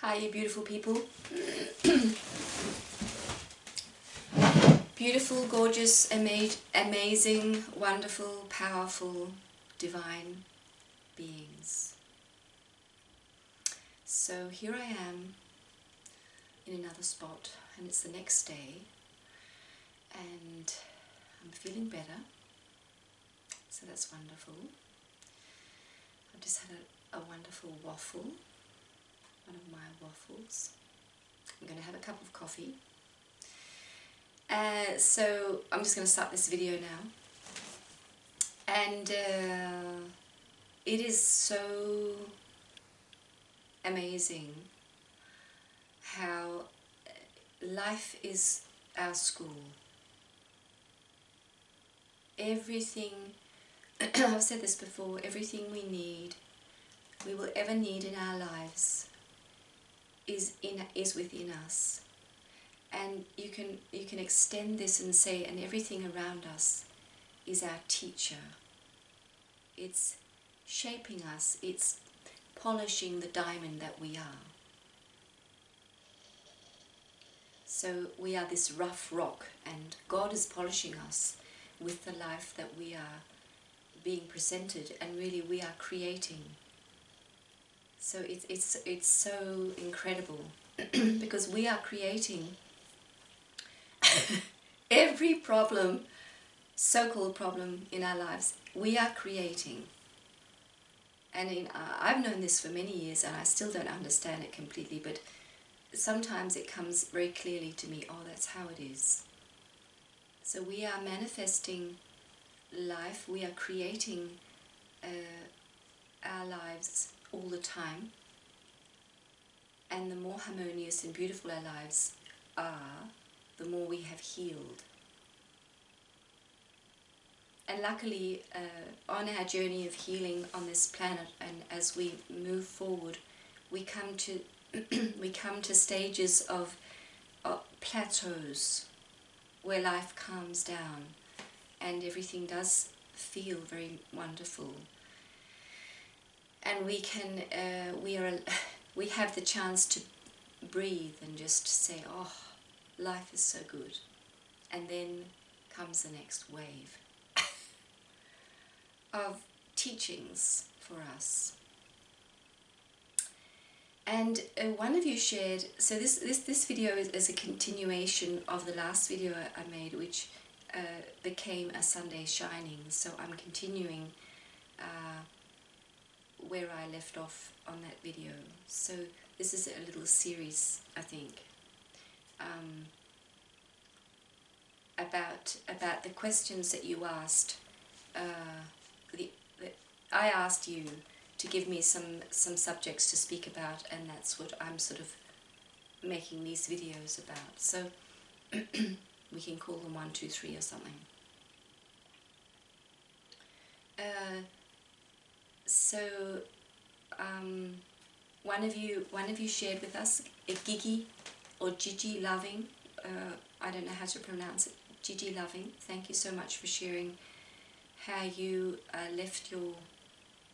Hi, you beautiful people. Beautiful, gorgeous, amazing, wonderful, powerful, divine beings. So here I am in another spot, and it's the next day, and I'm feeling better, so that's wonderful. I've just had a wonderful waffle, one of my waffles. I'm going to have a cup of coffee. So I'm just going to start this video now, and it is so amazing how life is our school. Everything, I've said this before, everything we will ever need in our lives is within us. And you can extend this and say, and everything around us is our teacher. It's shaping us, it's polishing the diamond that we are. So we are this rough rock, and God is polishing us with the life that we are being presented, and really we are creating. So it's so incredible because we are creating every problem, so-called problem in our lives, we are creating. And I've known this for many years, and I still don't understand it completely, but sometimes it comes very clearly to me, oh, that's how it is. So we are manifesting life, we are creating our lives all the time, and the more harmonious and beautiful our lives are, the more we have healed. And luckily, on our journey of healing on this planet, and as we move forward, we come to stages of plateaus where life calms down and everything does feel very wonderful. And we have the chance to breathe and just say, oh, life is so good. And then comes the next wave of teachings for us. And one of you shared, so this video is a continuation of the last video I made, which became a Sunday Shining. So I'm continuing where I left off on that video. So this is a little series, I think, about the questions that you asked. I asked you to give me some subjects to speak about, and that's what I'm sort of making these videos about. So we can call them 1, 2, 3 or something. One of you shared with us a Gigi or Gigi Loving. I don't know how to pronounce it. Gigi Loving. Thank you so much for sharing how you left your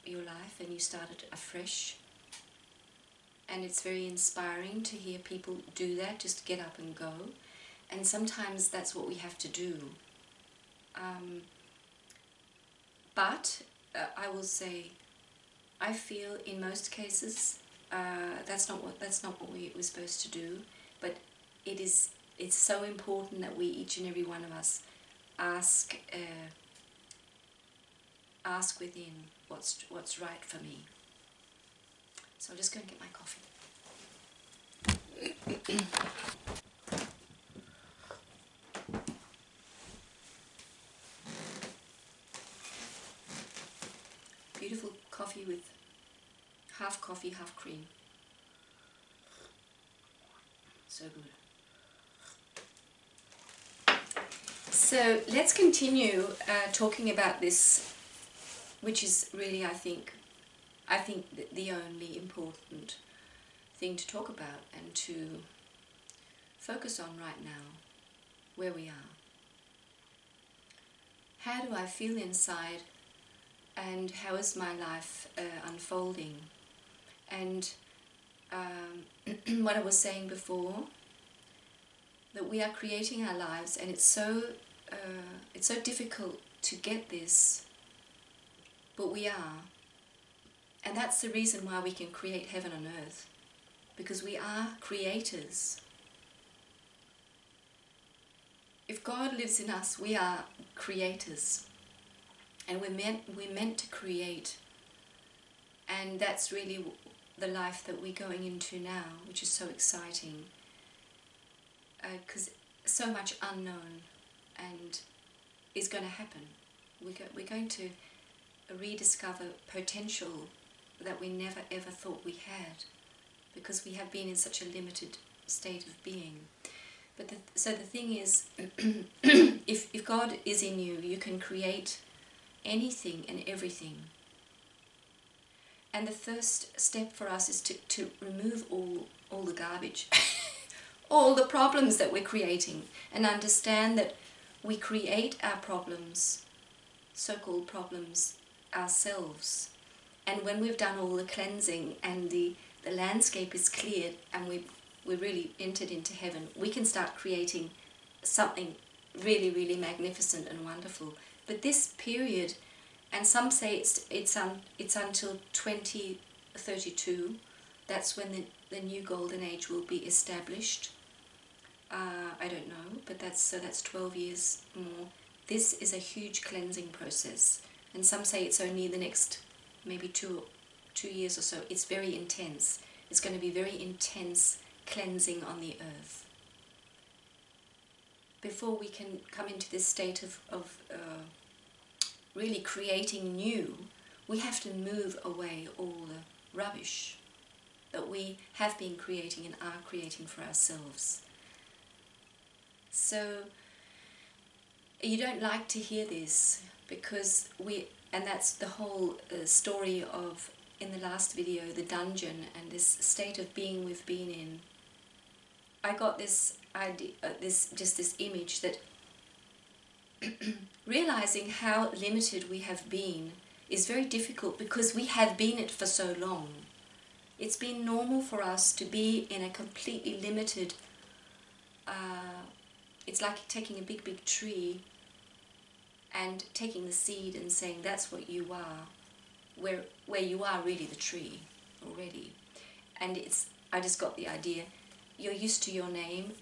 life and you started afresh. And it's very inspiring to hear people do that, just get up and go. And sometimes that's what we have to do. But I will say, I feel in most cases that's not what we were supposed to do. But it's so important that we, each and every one of us, ask within what's right for me. So I'll just go and get my coffee. Beautiful coffee with half coffee, half cream. So good. So let's continue talking about this, which is really, I think the only important thing to talk about and to focus on right now, where we are. How do I feel inside, and how is my life unfolding? And what I was saying before, that we are creating our lives, and it's so difficult to get this, but we are. And that's the reason why we can create heaven on earth, because we are creators. If God lives in us, we are creators, and we're meant to create. And that's really the life that we're going into now, which is so exciting, because so much unknown and is going to happen. We're going to rediscover potential that we never ever thought we had, because we have been in such a limited state of being. But so the thing is, if God is in you, you can create anything and everything. And the first step for us is to remove all the garbage, all the problems that we're creating, and understand that we create our problems, so-called problems, ourselves. And when we've done all the cleansing and the landscape is cleared and we're really entered into heaven, we can start creating something really, really magnificent and wonderful. But this period, and some say it's until 2032, that's when the new golden age will be established. I don't know, but that's 12 years more. This is a huge cleansing process, and some say it's only the next maybe two years or so. It's very intense. It's going to be very intense cleansing on the earth. Before we can come into this state of really creating new, we have to move away all the rubbish that we have been creating and are creating for ourselves. So you don't like to hear this, because and that's the whole story of, in the last video, the dungeon and this state of being we've been in. I got this idea, this image that realizing how limited we have been is very difficult, because we have been it for so long. It's been normal for us to be in a completely limited, it's like taking a big tree and taking the seed and saying that's what you are, where you are really the tree already. And I just got the idea, you're used to your name.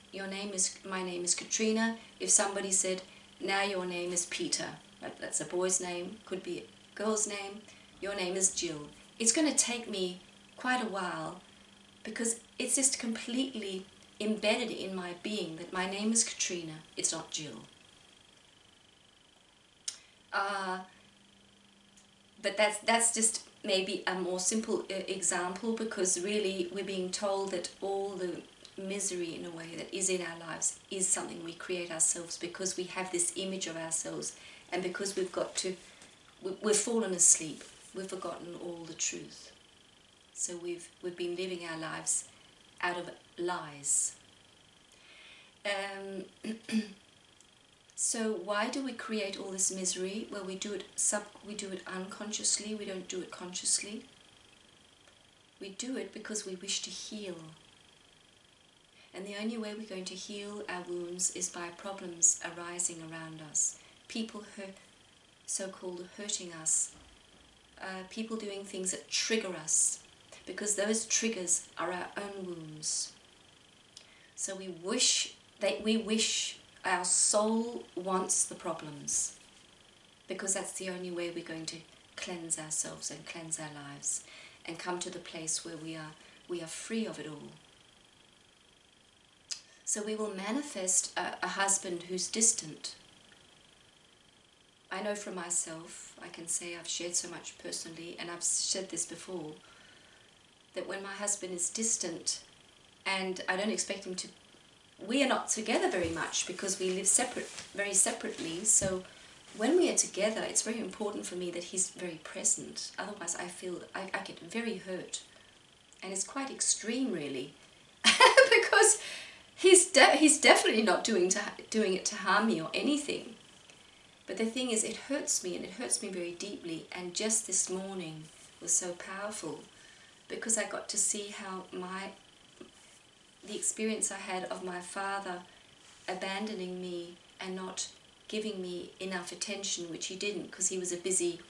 My name is Katrina. If somebody said, now your name is Peter, right? That's a boy's name, could be a girl's name, your name is Jill. It's going to take me quite a while, because it's just completely embedded in my being that my name is Katrina, it's not Jill. But that's just maybe a more simple example, because really we're being told that all the misery, in a way, that is in our lives is something we create ourselves, because we have this image of ourselves, and because we've fallen asleep, we've forgotten all the truth. So we've been living our lives out of lies. So why do we create all this misery? Well, we do it unconsciously, we don't do it consciously. We do it because we wish to heal. And the only way we're going to heal our wounds is by problems arising around us. People so-called hurting us. People doing things that trigger us, because those triggers are our own wounds. So we wish, our soul wants the problems, because that's the only way we're going to cleanse ourselves and cleanse our lives and come to the place where we are free of it all. So we will manifest a husband who's distant. I know from myself, I can say I've shared so much personally, and I've said this before, that when my husband is distant, and I don't expect him to, we are not together very much because we live very separately, so when we are together it's very important for me that he's very present. Otherwise I feel, I get very hurt, and it's quite extreme really, because he's definitely not doing it to harm me or anything. But the thing is, it hurts me, and it hurts me very deeply. And just this morning was so powerful, because I got to see how the experience I had of my father abandoning me and not giving me enough attention, which he didn't, because he was a busy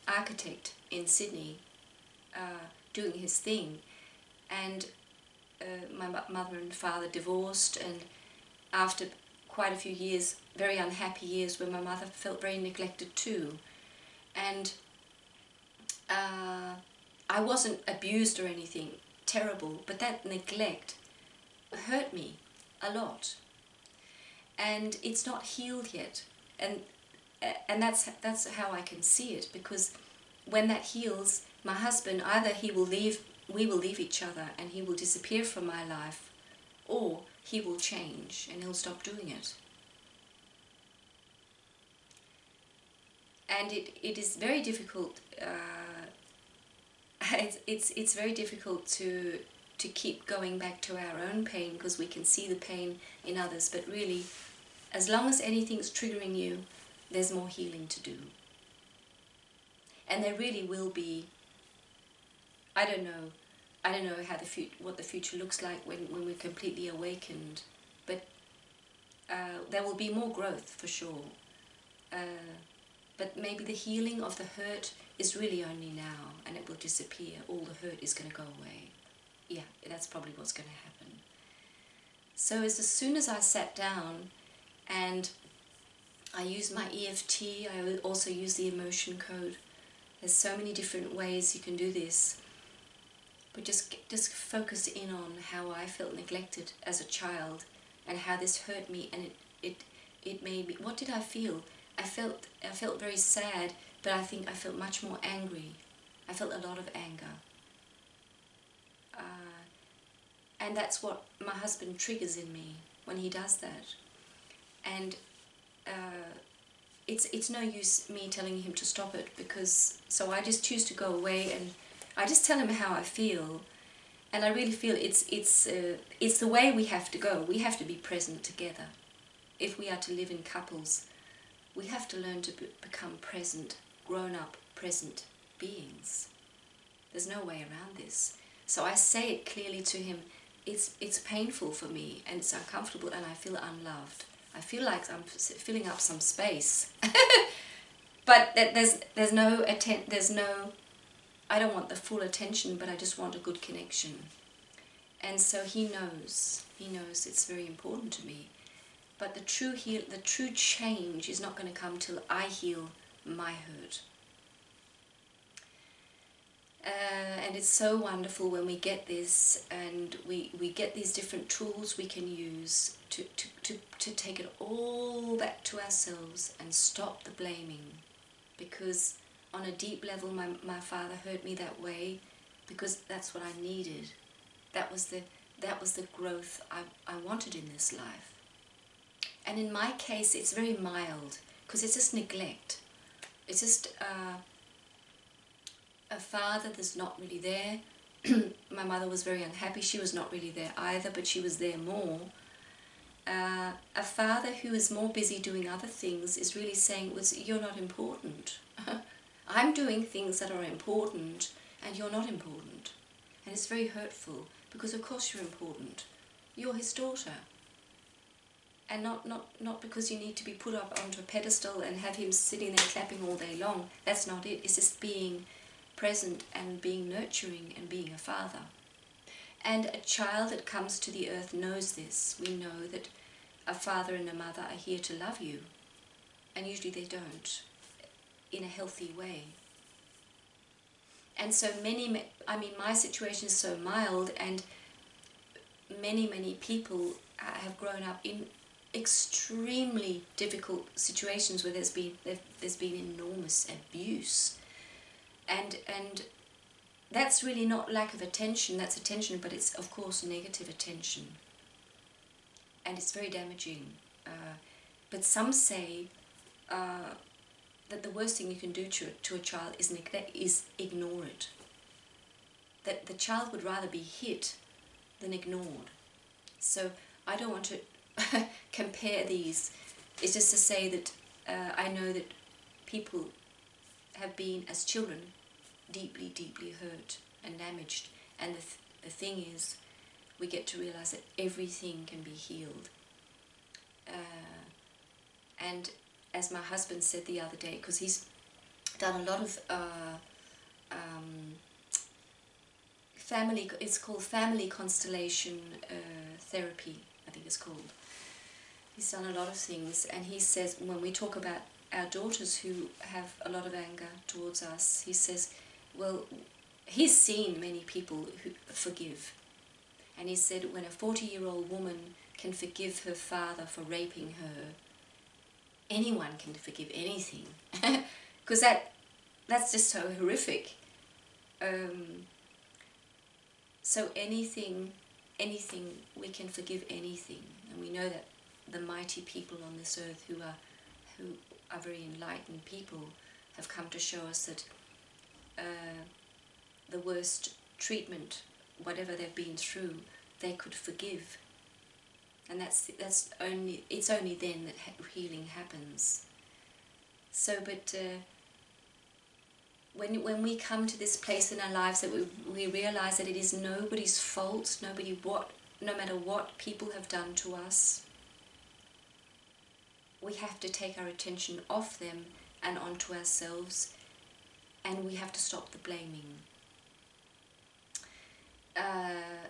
architect in Sydney, doing his thing. And my mother and father divorced, and after quite a few years, very unhappy years, where my mother felt very neglected too. And I wasn't abused or anything terrible, but that neglect hurt me a lot. And it's not healed yet. And that's how I can see it, because when that heals, my husband, either we will leave each other and he will disappear from my life, or he will change and he'll stop doing it. And it is very difficult. It's very difficult to keep going back to our own pain, because we can see the pain in others. But really, as long as anything's triggering you, there's more healing to do. And there really will be. I don't know how what the future looks like when we're completely awakened, but there will be more growth for sure. But maybe the healing of the hurt is really only now, and it will disappear. All the hurt is going to go away. Yeah, that's probably what's going to happen. So as soon as I sat down and I used my EFT, I also use the emotion code. There's so many different ways you can do this. But just focus in on how I felt neglected as a child and how this hurt me, and it made me. What did I feel? I felt very sad, but I think I felt much more angry. I felt a lot of anger. And that's what my husband triggers in me when he does that. And it's no use me telling him to stop it, because so I just choose to go away and I just tell him how I feel. And I really feel it's the way we have to go. We have to be present together. If we are to live in couples, we have to learn to become present, grown-up, present beings. There's no way around this. So I say it clearly to him. It's painful for me, and it's uncomfortable, and I feel unloved. I feel like I'm filling up some space. But there's no I don't want the full attention, but I just want a good connection. And so he knows it's very important to me. But the true change is not going to come till I heal my hurt. And it's so wonderful when we get this, and we get these different tools we can use to take it all back to ourselves and stop the blaming. Because on a deep level, my father hurt me that way because that's what I needed. That was the growth I wanted in this life. And in my case, it's very mild, because it's just neglect. It's just a father that's not really there. My mother was very unhappy. She was not really there either, but she was there more. A father who is more busy doing other things is really saying, you're not important. I'm doing things that are important, and you're not important. And it's very hurtful, because of course you're important. You're his daughter. And not because you need to be put up onto a pedestal and have him sitting there clapping all day long. That's not it. It's just being present and being nurturing and being a father. And a child that comes to the earth knows this. We know that a father and a mother are here to love you. And usually they don't, in a healthy way. And so my situation is so mild, and many people have grown up in extremely difficult situations where there's been enormous abuse, and that's really not lack of attention. That's attention, but it's of course negative attention, and it's very damaging. But some say that the worst thing you can do to a child is ignore it. That the child would rather be hit than ignored. So I don't want to compare these. It's just to say that I know that people have been, as children, deeply hurt and damaged, And the thing is, we get to realize that everything can be healed. And as my husband said the other day, because he's done a lot of family, it's called family constellation therapy, I think it's called. He's done a lot of things, and he says, when we talk about our daughters who have a lot of anger towards us, he says, well, he's seen many people who forgive. And he said, when a 40-year-old woman can forgive her father for raping her, anyone can forgive anything. Because that's just so horrific. So anything, we can forgive anything. And we know that the mighty people on this earth who are very enlightened people have come to show us that the worst treatment, whatever they've been through, they could forgive. And it's only then that healing happens. So, but when we come to this place in our lives that we realize that it is nobody's fault, no matter what people have done to us, we have to take our attention off them and onto ourselves, and we have to stop the blaming.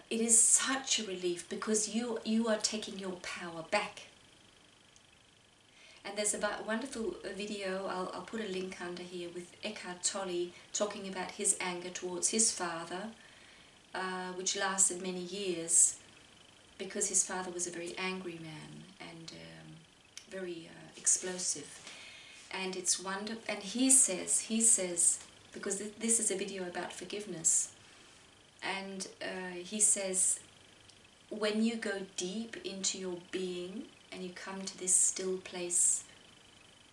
It is such a relief, because you are taking your power back. And there's a wonderful video, I'll put a link under here, with Eckhart Tolle talking about his anger towards his father, which lasted many years, because his father was a very angry man and very explosive. And it's wonderful. And he says, because this is a video about forgiveness, and he says, when you go deep into your being and you come to this still place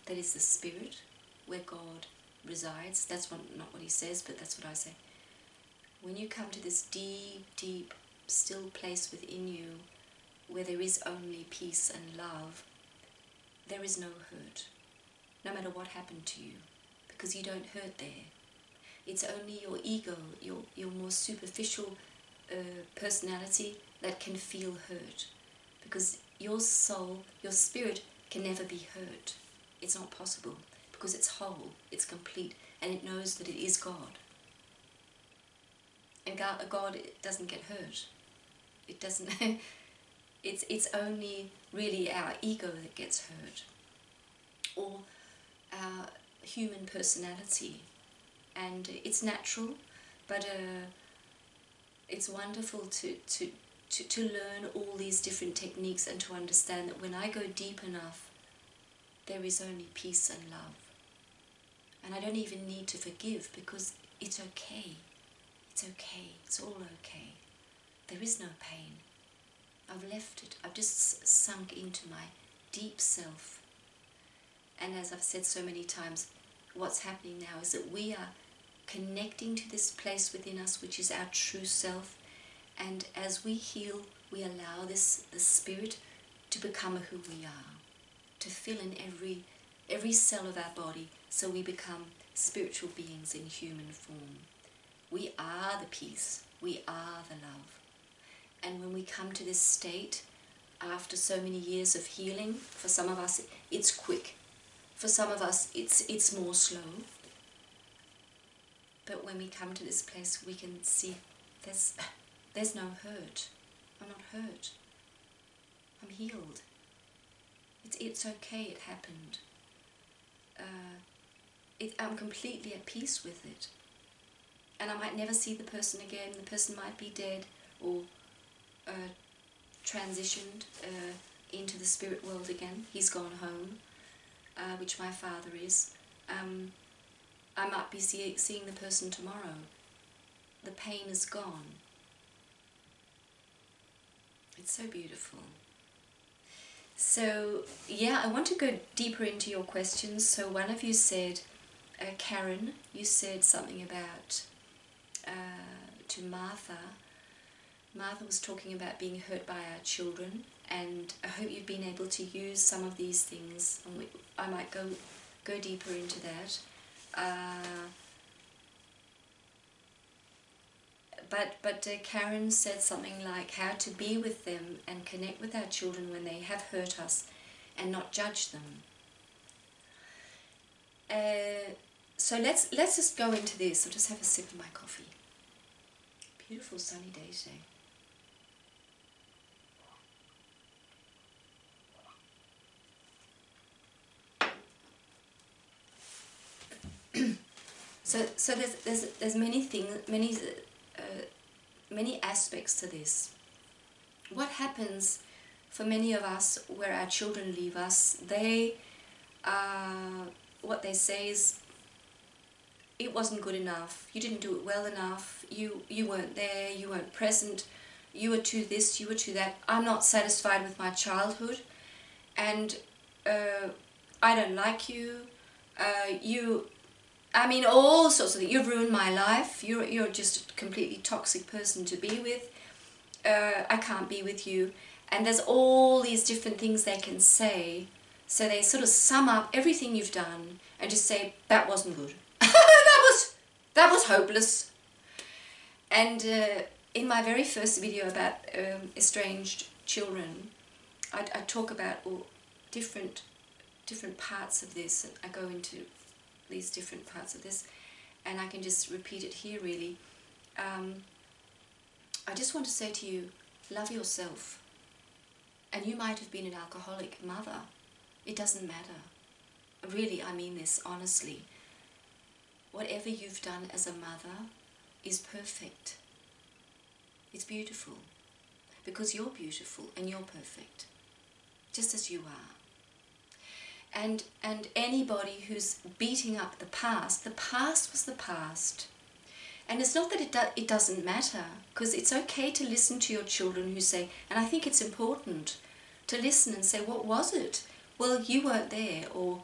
that is the spirit, where God resides, that's not what he says, but that's what I say. When you come to this deep, deep, still place within you, where there is only peace and love, there is no hurt, no matter what happened to you, because you don't hurt there. It's only your ego, your more superficial personality that can feel hurt, because your soul, your spirit can never be hurt. It's not possible, because it's whole, it's complete, and it knows that it is God. And God doesn't get hurt. It doesn't. It's only really our ego that gets hurt, or our human personality. And it's natural, but it's wonderful to learn all these different techniques and to understand that when I go deep enough, there is only peace and love. And I don't even need to forgive, because it's okay. It's okay. It's all okay. There is no pain. I've left it. I've just sunk into my deep self. And as I've said so many times, what's happening now is that we are connecting to this place within us, which is our true self. And as we heal, we allow the spirit to become who we are, to fill in every cell of our body, so we become spiritual beings in human form. We are the peace. We are the love. And when we come to this state, after so many years of healing, for some of us it's quick. For some of us it's more slow. But when we come to this place, we can see there's no hurt. I'm not hurt. I'm healed. It's okay, it happened. I'm completely at peace with it. And I might never see the person again. The person might be dead or transitioned into the spirit world again. He's gone home, which my father is. I might be seeing the person tomorrow. The pain is gone. It's so beautiful. So, yeah, I want to go deeper into your questions. So one of you said, Karen, you said something about, to Martha. Martha was talking about being hurt by our children, and I hope you've been able to use some of these things. And I might go deeper into that. Karen said something like how to be with them and connect with our children when they have hurt us and not judge them. So let's just go into this. I'll just have a sip of my coffee. Beautiful sunny day today. So there's many things, many aspects to this. What happens for many of us where our children leave us? What they say is, it wasn't good enough. You didn't do it well enough. You weren't there. You weren't present. You were too this. You were too that. I'm not satisfied with my childhood, and I don't like you. I mean, all sorts of things. You've ruined my life. You're just a completely toxic person to be with. I can't be with you. And there's all these different things they can say. So they sort of sum up everything you've done and just say, that wasn't good. that was hopeless. And in my very first video about estranged children, I talk about all different parts of this. And I go into these different parts of this, and I can just repeat it here really. I just want to say to you, love yourself. And you might have been an alcoholic mother. It doesn't matter. Really, I mean this honestly. Whatever you've done as a mother is perfect. It's beautiful. Because you're beautiful and you're perfect. Just as you are. And anybody who's beating up the past was the past. And it's not that it doesn't matter, because it's okay to listen to your children who say, and I think it's important to listen and say, what was it? Well, you weren't there. Or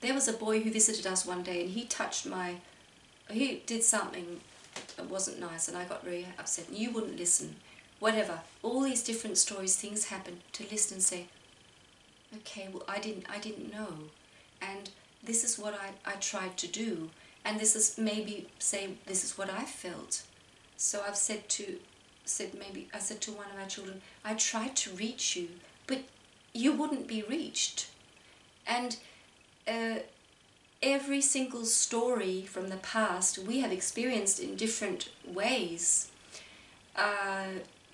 there was a boy who visited us one day and he did something that wasn't nice and I got very upset and you wouldn't listen. Whatever. All these different stories, things happen, to listen and say, okay, well, I didn't know, and this is what I tried to do, and this is maybe say this is what I felt. So I said to one of our children, I tried to reach you, but you wouldn't be reached. And every single story from the past we have experienced in different ways.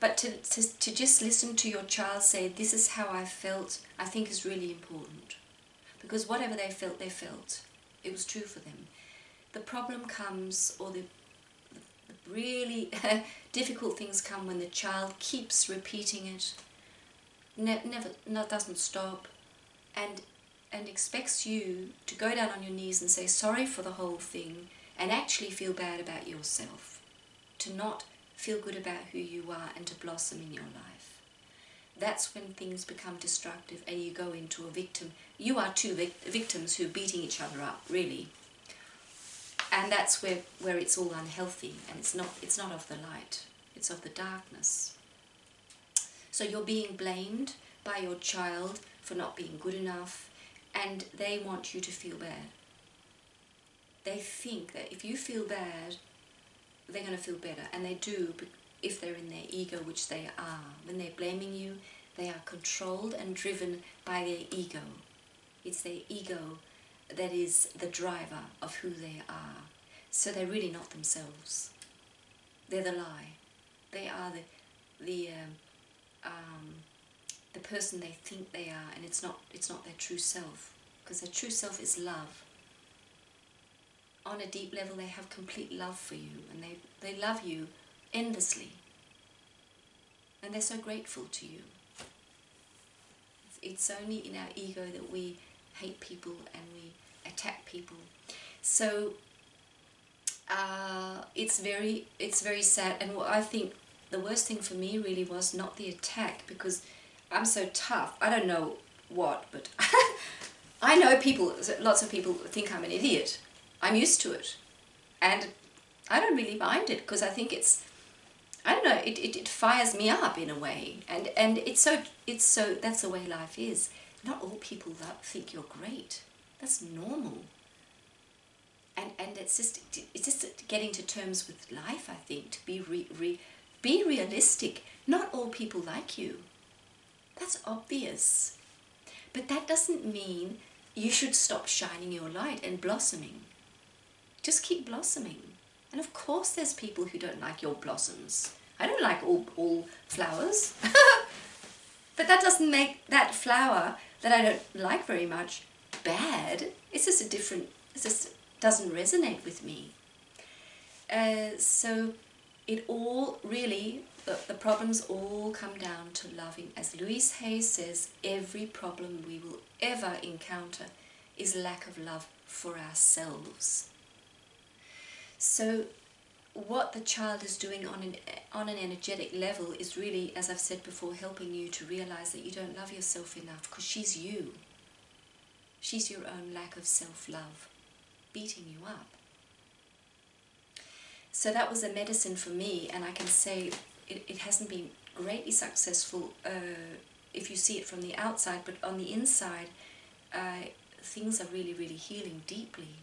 But to just listen to your child say, this is how I felt, I think is really important. Because whatever they felt, it was true for them. The problem comes, or the really difficult things come when the child keeps repeating it, doesn't stop, and expects you to go down on your knees and say sorry for the whole thing, and actually feel bad about yourself, to not feel good about who you are and to blossom in your life. That's when things become destructive and you go into a victim. You are two victims who are beating each other up, really. And that's where it's all unhealthy, and it's not of the light, it's of the darkness. So you're being blamed by your child for not being good enough, and they want you to feel bad. They think that if you feel bad, they're going to feel better, and they do if they're in their ego, which they are. When they're blaming you, they are controlled and driven by their ego. It's their ego that is the driver of who they are. So they're really not themselves. They're the lie. They are the person they think they are, and it's not their true self, because their true self is love. On a deep level, they have complete love for you, and they love you endlessly, and they're so grateful to you. It's only in our ego that we hate people and we attack people. So it's very sad. And what I think the worst thing for me really was not the attack, because I'm so tough. I don't know what, but I know lots of people think I'm an idiot. I'm used to it, and I don't really mind it, because I think I don't know, it fires me up in a way, and it's so that's the way life is. Not all people think you're great. That's normal. And it's just getting to terms with life, I think, to be realistic. Not all people like you. That's obvious. But that doesn't mean you should stop shining your light and blossoming. Just keep blossoming. And of course there's people who don't like your blossoms. I don't like all flowers. But that doesn't make that flower that I don't like very much bad. It's just it just doesn't resonate with me. So it all really, the problems all come down to loving. As Louise Hay says, every problem we will ever encounter is lack of love for ourselves. So what the child is doing on an energetic level is really, as I've said before, helping you to realize that you don't love yourself enough, because she's you. She's your own lack of self-love, beating you up. So that was a medicine for me, and I can say it hasn't been greatly successful if you see it from the outside, but on the inside, things are really, really healing deeply.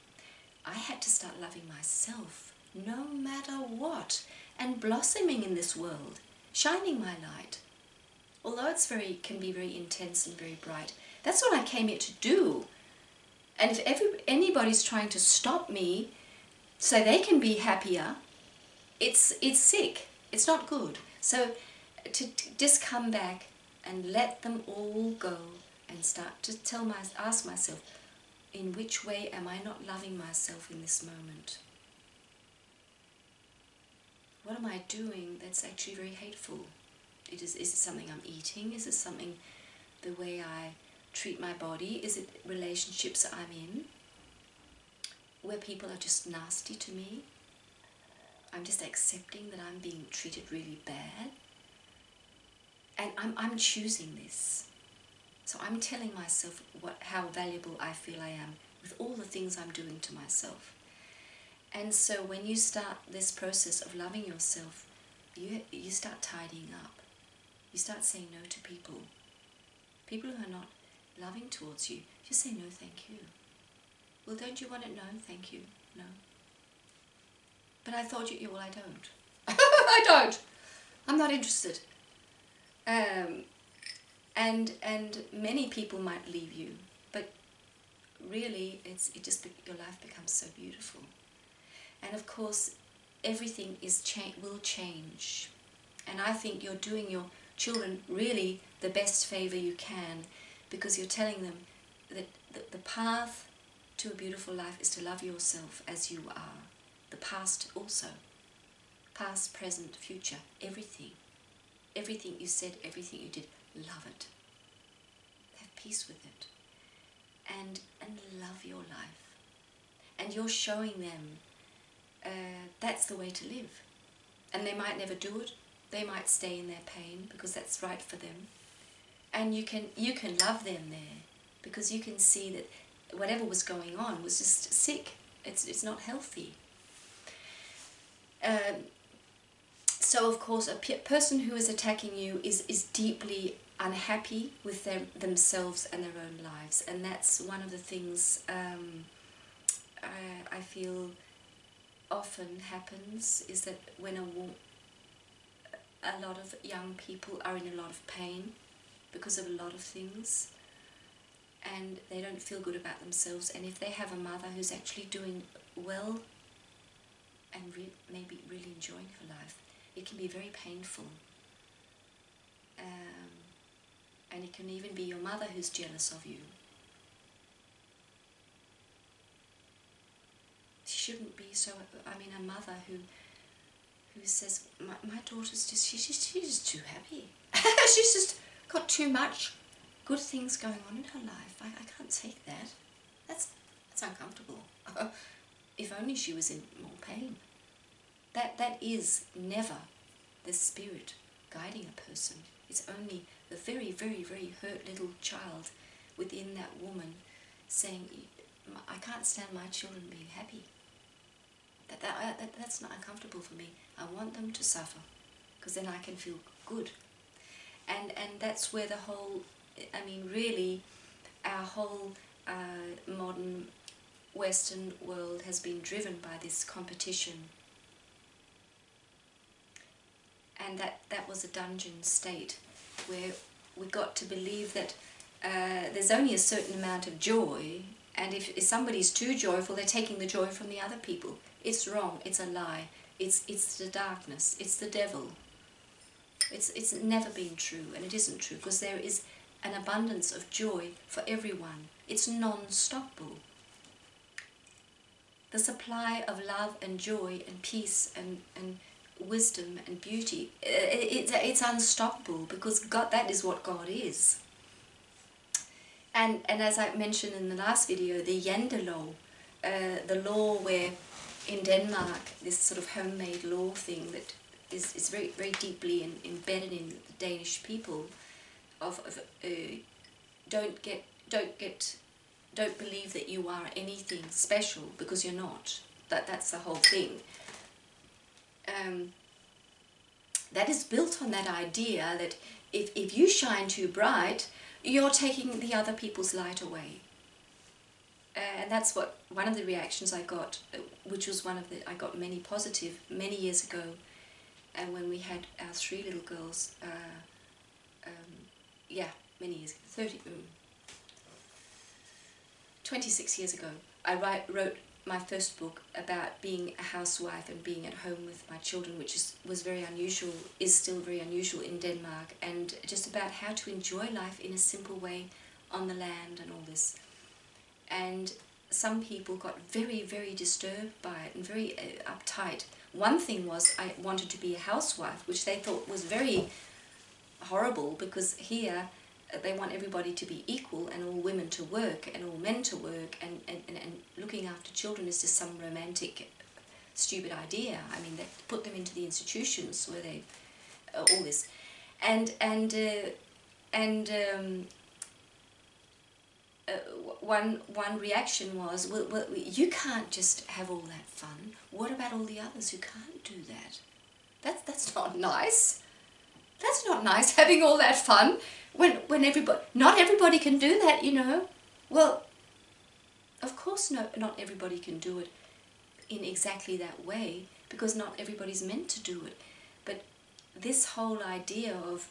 I had to start loving myself, no matter what, and blossoming in this world, shining my light. Although it's can be very intense and very bright, that's what I came here to do. And if anybody's trying to stop me so they can be happier, it's sick. It's not good. So to just come back and let them all go and start to ask myself, in which way am I not loving myself in this moment? What am I doing that's actually very hateful? Is it something I'm eating? Is it something, the way I treat my body? Is it relationships I'm in where people are just nasty to me? I'm just accepting that I'm being treated really bad. And I'm choosing this. So I'm telling myself how valuable I feel I am with all the things I'm doing to myself. And so when you start this process of loving yourself, you start tidying up. You start saying no to people. People who are not loving towards you, just say no, thank you. Well, don't you want it? No, thank you. No. But I thought well, I don't. I don't. I'm not interested. And many people might leave you, but really your life becomes so beautiful. And of course, everything will change. And I think you're doing your children really the best favor you can, because you're telling them that the path to a beautiful life is to love yourself as you are. The past also. Past, present, future, everything. Everything you said, everything you did, love it. Have peace with it. And love your life. And you're showing them that's the way to live. And they might never do it. They might stay in their pain because that's right for them. And you can love them there, because you can see that whatever was going on was just sick. It's not healthy. So of course a person who is attacking you is deeply unhappy with themselves and their own lives, and that's one of the things I feel often happens, is that when a lot of young people are in a lot of pain because of a lot of things, and they don't feel good about themselves, and if they have a mother who's actually doing well and maybe really enjoying her life, it can be very painful. And it can even be your mother who's jealous of you. She shouldn't be so. I mean, a mother who says, my daughter's just, she's just too happy. She's just got too much good things going on in her life. I can't take that. That's uncomfortable. If only she was in more pain. That is never the spirit guiding a person. It's only the very, very, very hurt little child within that woman saying, I can't stand my children being happy. That's not uncomfortable for me. I want them to suffer, because then I can feel good. And that's where the whole, I mean really, our whole modern Western world has been driven by this competition, and that was a dungeon state where we got to believe that there's only a certain amount of joy, and if somebody's too joyful, they're taking the joy from the other people. It's wrong, it's a lie, it's the darkness, it's the devil. It's never been true, and it isn't true, because there is an abundance of joy for everyone. It's non-stoppable. The supply of love and joy and peace and wisdom and beauty, it's unstoppable, because God, that is what God is. And as I mentioned in the last video, the Jantelov, the law where in Denmark, this sort of homemade law thing that is very, very deeply embedded in the Danish people, don't believe that you are anything special, because you're not. That's the whole thing. That is built on that idea that if you shine too bright, you're taking the other people's light away. And that's what one of the reactions I got, which was I got many positive many years ago, and when we had our 3 little girls, many years ago, 26 years ago, I wrote my first book about being a housewife and being at home with my children, which was very unusual, is still very unusual in Denmark, and just about how to enjoy life in a simple way on the land and all this. And some people got very, very disturbed by it and very uptight. One thing was I wanted to be a housewife, which they thought was very horrible, because here they want everybody to be equal and all women to work and all men to work, and looking after children is just some romantic, stupid idea. I mean, they put them into the institutions where they, all this. One reaction was, well, you can't just have all that fun. What about all the others who can't do that? That's not nice. That's not nice, having all that fun when not everybody can do that, you know. Well, of course not everybody can do it in exactly that way, because not everybody's meant to do it. But this whole idea of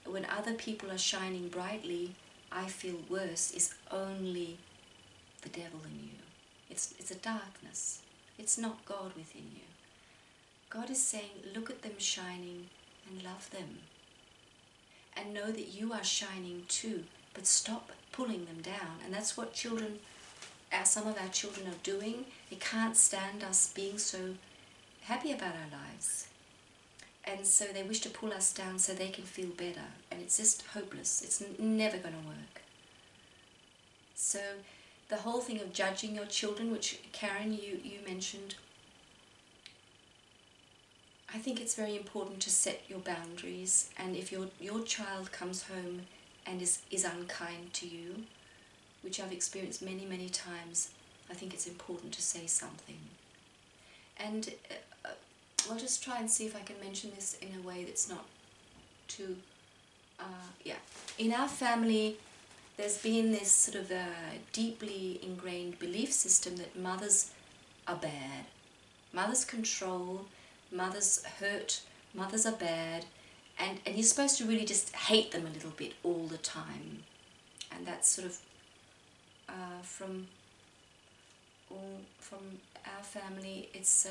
when other people are shining brightly, I feel worse, is only the devil in you. It's a darkness. It's not God within you. God is saying, look at them shining and love them. And know that you are shining too, but stop pulling them down. And that's what children, some of our children are doing. They can't stand us being so happy about our lives. And so they wish to pull us down so they can feel better. And it's just hopeless. It's never going to work. So the whole thing of judging your children, which Karen, you mentioned, I think it's very important to set your boundaries. And if your child comes home and is unkind to you, which I've experienced many, many times, I think it's important to say something. And I'll just try and see if I can mention this in a way that's not too... In our family, there's been this sort of deeply ingrained belief system that mothers are bad. Mothers control, mothers hurt, mothers are bad, and you're supposed to really just hate them a little bit all the time. And that's sort of from our family. It's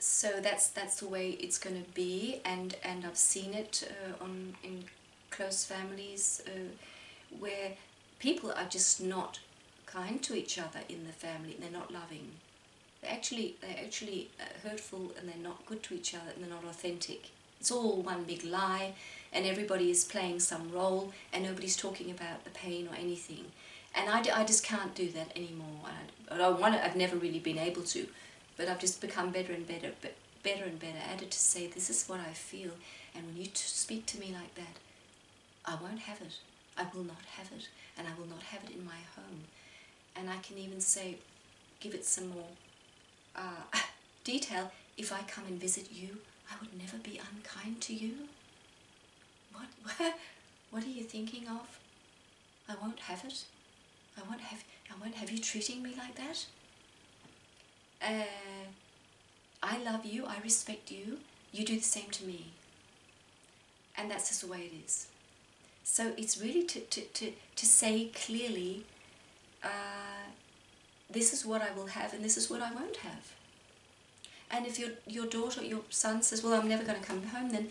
so that's the way it's going to be, and I've seen it in close families where people are just not kind to each other in the family. They're not loving. They're actually hurtful, and they're not good to each other, and they're not authentic. It's all one big lie, and everybody is playing some role, and nobody's talking about the pain or anything. And I just can't do that anymore. I don't want to. I've never really been able to, but I've just become better and better at it, to say, this is what I feel, and when you speak to me like that, I won't have it. I will not have it, and I will not have it in my home. And I can even say, give it some more detail. If I come and visit you, I would never be unkind to you. What? What are you thinking of? I won't have it. I won't have you treating me like that. I love you, I respect you, you do the same to me. And that's just the way it is. So it's really to say clearly, this is what I will have and this is what I won't have. And if your daughter, your son says, well, I'm never going to come home, then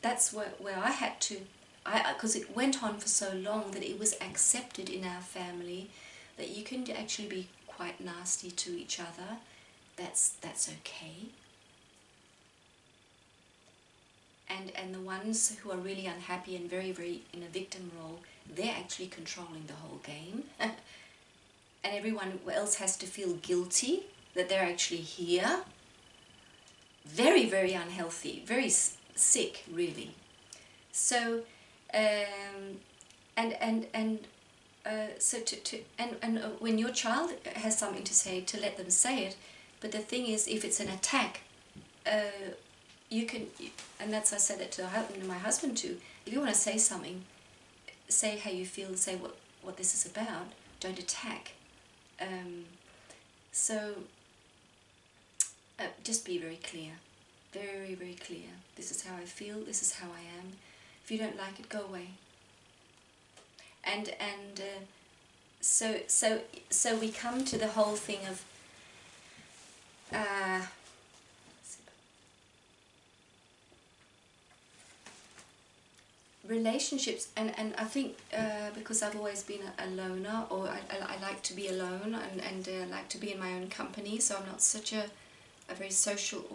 that's where I had to, because it went on for so long that it was accepted in our family that you can actually be quite nasty to each other. That's okay. And the ones who are really unhappy and very, very in a victim role, they're actually controlling the whole game. And everyone else has to feel guilty that they're actually here. Very, very unhealthy, very sick, really. So, when your child has something to say, to let them say it. But the thing is, if it's an attack, you can, and that's, I said that to my husband too, if you want to say something, say how you feel, say what this is about, don't attack. Just be very clear, very, very clear. This is how I feel, this is how I am. If you don't like it, go away. So we come to the whole thing of relationships, and I think because I've always been a loner, or I like to be alone, and like to be in my own company, so I'm not such a very social.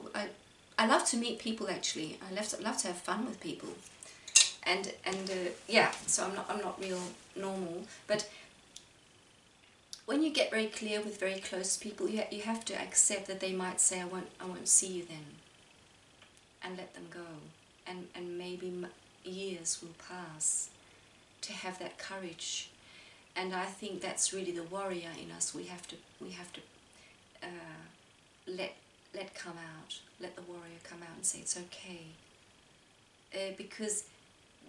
I love to meet people, actually. I love to have fun with people, and yeah. So I'm not real normal, but when you get very clear with very close people, you have to accept that they might say, I won't see you then, and let them go, and maybe years will pass to have that courage. And I think that's really the warrior in us. We have to let come out, let the warrior come out and say it's okay, because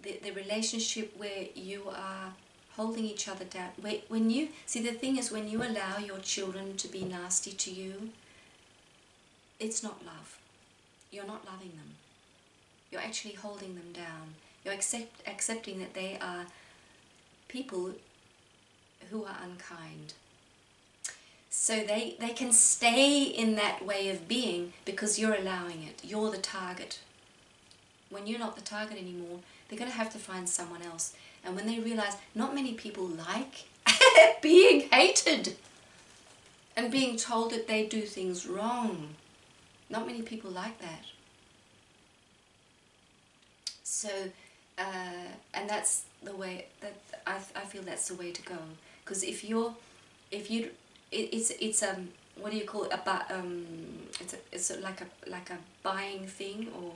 the relationship where you are holding each other down, when you see, the thing is, when you allow your children to be nasty to you, it's not love. You're not loving them. You're actually holding them down. You're accepting that they are people who are unkind. So they can stay in that way of being because you're allowing it. You're the target. When you're not the target anymore, they're going to have to find someone else. And when they realize not many people like being hated and being told that they do things wrong, not many people like that. So, and that's the way that I feel that's the way to go. Because it's what do you call it? It's like a buying thing, or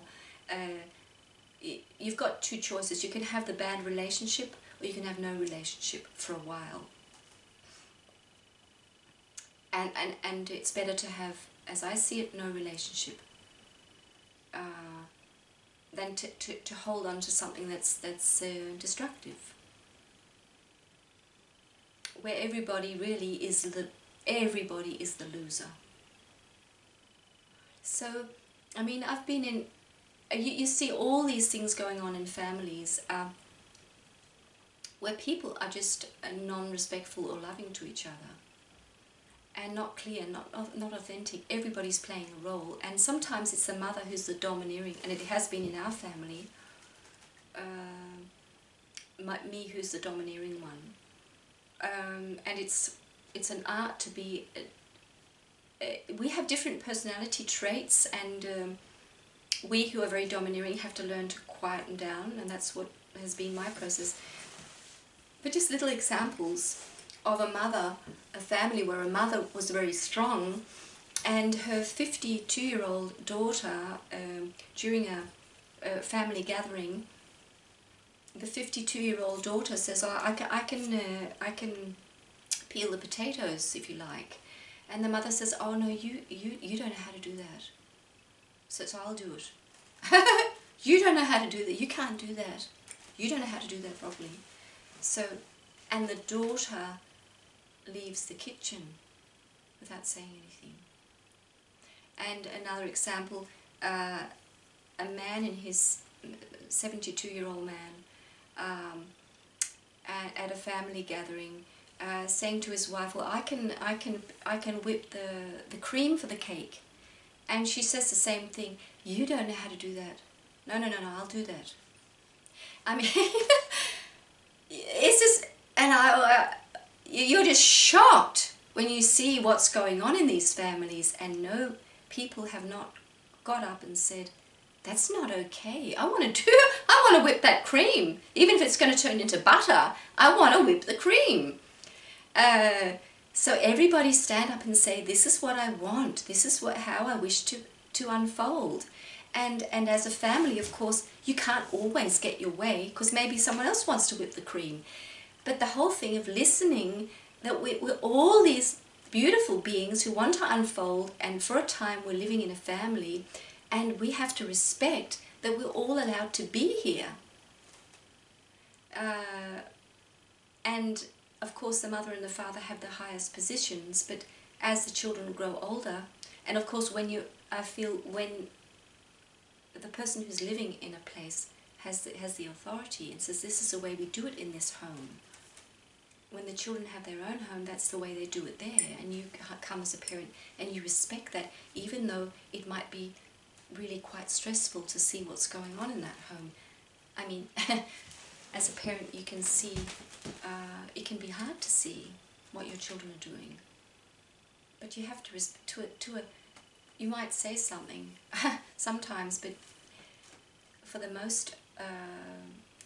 you've got two choices. You can have the bad relationship, or you can have no relationship for a while. And it's better to have, as I see it, no relationship, than to hold on to something that's destructive, where everybody really is the loser. So, I mean, I've been in. You see all these things going on in families where people are just non-respectful or loving to each other, and not clear, not authentic. Everybody's playing a role, and sometimes it's the mother who's the domineering, and it has been in our family. Me, who's the domineering one, and it's an art to be. We have different personality traits, and we who are very domineering have to learn to quieten down, and that's what has been my process. But just little examples of a family where a mother was very strong, and her 52-year-old daughter, during a family gathering, the 52-year-old daughter says, "Oh, I can peel the potatoes if you like," and the mother says, "Oh no, you don't know how to do that. So I'll do it." You don't know how to do that. You can't do that. You don't know how to do that properly. So, and the daughter leaves the kitchen without saying anything. And another example, a man in his 72-year-old man at a family gathering, saying to his wife, "Well, I can whip the cream for the cake," and she says the same thing. "You don't know how to do that." No, I'll do that. I mean, it's just, and you're just shocked when you see what's going on in these families, and no, people have not got up and said, "That's not okay. I want to whip that cream. Even if it's going to turn into butter, I want to whip the cream." So everybody stand up and say, "This is what I want. This is how I wish to unfold." And as a family, of course, you can't always get your way, because maybe someone else wants to whip the cream. But the whole thing of listening, that we're all these beautiful beings who want to unfold, and for a time we're living in a family, and we have to respect that we're all allowed to be here. And of course the mother and the father have the highest positions, but as the children grow older, and of course when the person who's living in a place has the authority and says, "This is the way we do it in this home." When the children have their own home, that's the way they do it there, and you come as a parent and you respect that, even though it might be really quite stressful to see what's going on in that home. I mean, as a parent, you can see, it can be hard to see what your children are doing, but you have to respect you might say something sometimes, but for the most,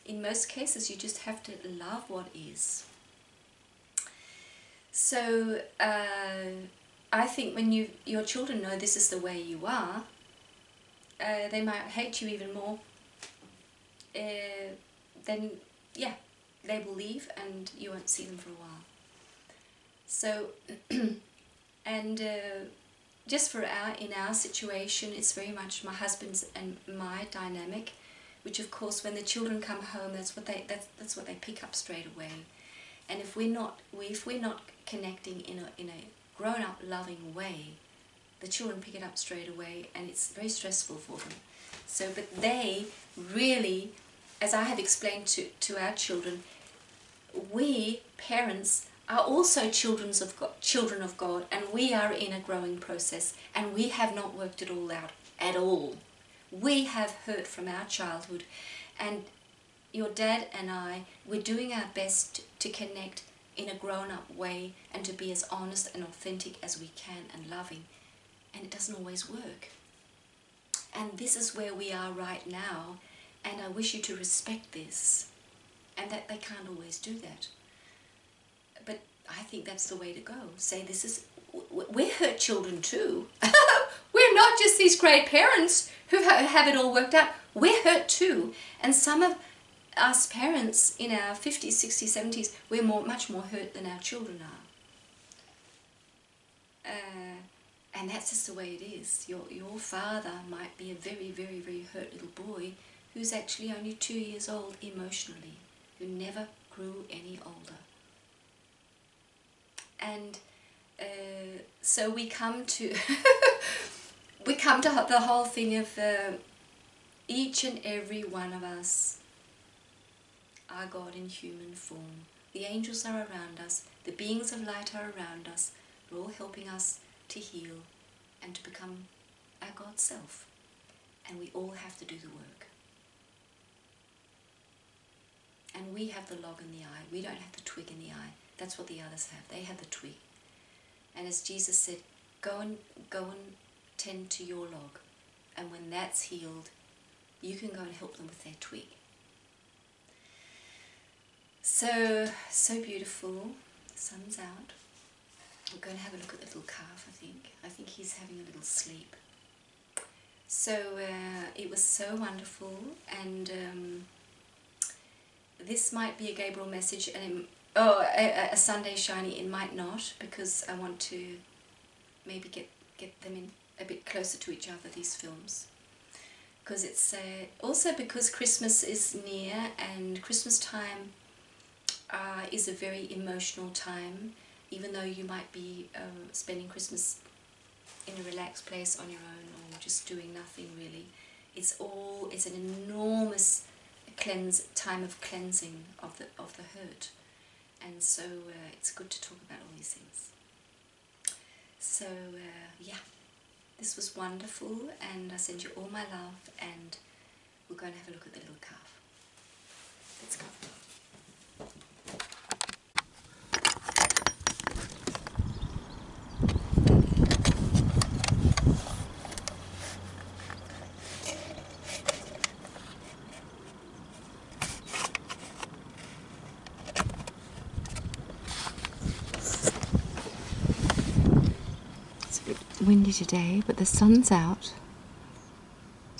in most cases, you just have to love what is. So I think when your children know this is the way you are, they might hate you even more. Then yeah, they will leave and you won't see them for a while. So and just in our situation, it's very much my husband's and my dynamic, which of course when the children come home, that's what they pick up straight away. And if we're not connecting in a grown-up loving way, the children pick it up straight away, and it's very stressful for them. So, but they really, as I have explained to our children, we parents are also children of God, and we are in a growing process, and we have not worked it all out at all. We have hurt from our childhood, and your dad and I, we're doing our best to connect in a grown-up way and to be as honest and authentic as we can and loving, and it doesn't always work. And this is where we are right now, and I wish you to respect this, and that they can't always do that. But I think that's the way to go. Say, we're hurt children too. We're not just these great parents who have it all worked out. We're hurt too. And some of us parents in our 50s, 60s, 70s, we're much more hurt than our children are. And that's just the way it is. Your father might be a very, very, very hurt little boy who's actually only 2 years old emotionally, who never grew any older. And so we come to the whole thing of each and every one of us are God in human form. The angels are around us, the beings of light are around us. They're all helping us to heal and to become our God self. And we all have to do the work. And we have the log in the eye. We don't have the twig in the eye. That's what the others have. They have the twig. And as Jesus said, go and tend to your log. And when that's healed, you can go and help them with their twig. So beautiful. The sun's out. We're going to have a look at the little calf, I think. I think he's having a little sleep. So it was so wonderful, and this might be a Gabriel message, and a Sunday Shiny. It might not, because I want to maybe get them in a bit closer to each other, these films. because it's also because Christmas is near, and Christmas time is a very emotional time, even though you might be spending Christmas in a relaxed place on your own or just doing nothing really. It's an enormous time of cleansing of the hurt, and so it's good to talk about all these things. So yeah, this was wonderful, and I send you all my love, and we're going to have a look at the little calf. Let's go. It's a bit windy today, but the sun's out.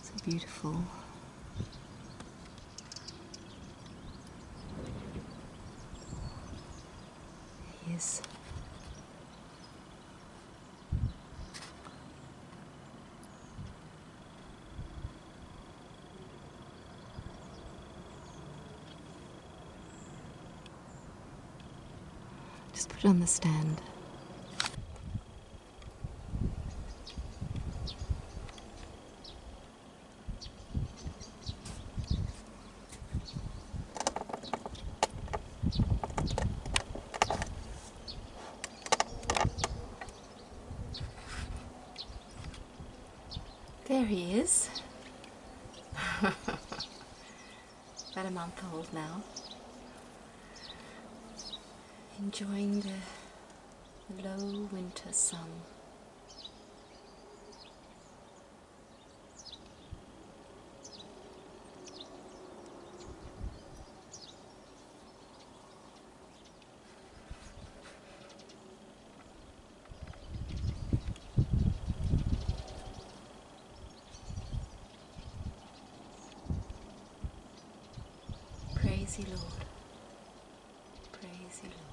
So beautiful. He is. Just put it on the stand. There he is. About a month old now. Enjoying the low winter sun. Praise ye Lord. Praise ye Lord.